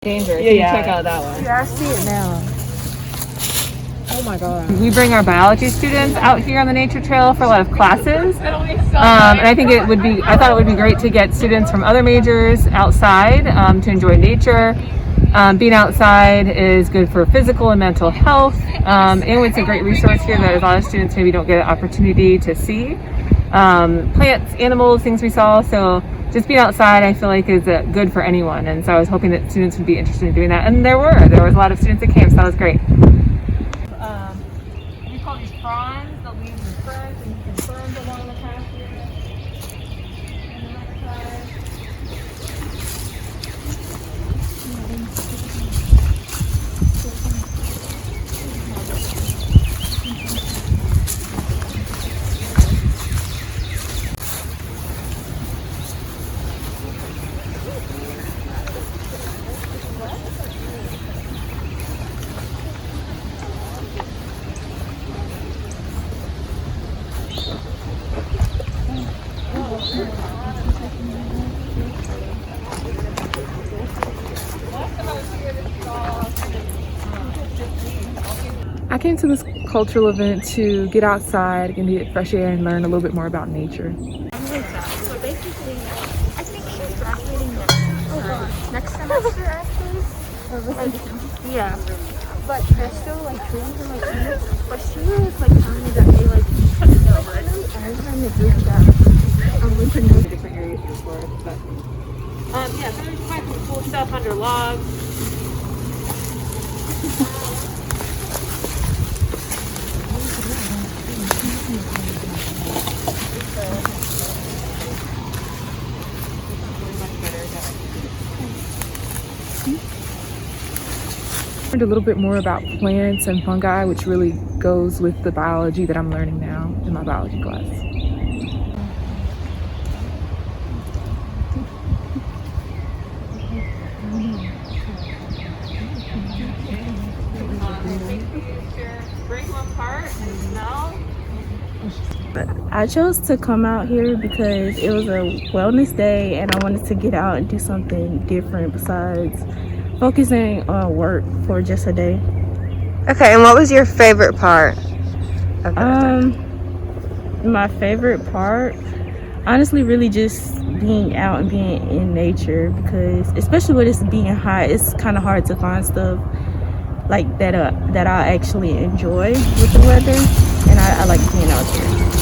Dangerous. Yeah, yeah. Check out that one. Yeah, I see it now. Oh my god. We bring our biology students out here on the nature trail for a lot of classes, and I think I thought it would be great to get students from other majors outside to enjoy nature. Being outside is good for physical and mental health, and it's a great resource here that a lot of students maybe don't get an opportunity to see. Plants, animals, things we saw. So just being outside, I feel like is good for anyone. And so I was hoping that students would be interested in doing that, and there was a lot of students that came, so that was great. We call these fronds, the leaves and ferns, and you can ferns along the path here. And the other side. I came to this cultural event to get outside and get fresh air and learn a little bit more about nature. So basically, I think she's graduating next semester actually. Yeah. But they're still like trees and like trees. But she was like telling me that they like every time they do that, we could know Different areas of the forest, but yeah, so there's quite some cool stuff under logs. Learned a little bit more about plants and fungi, which really goes with the biology that I'm learning now in my biology class. I chose to come out here because it was a wellness day and I wanted to get out and do something different besides focusing on work for just a day. Okay, and what was your favorite part of that? My favorite part, honestly, really just being out and being in nature, because especially when it's being hot, it's kind of hard to find stuff like that I actually enjoy with the weather, and I like being out there.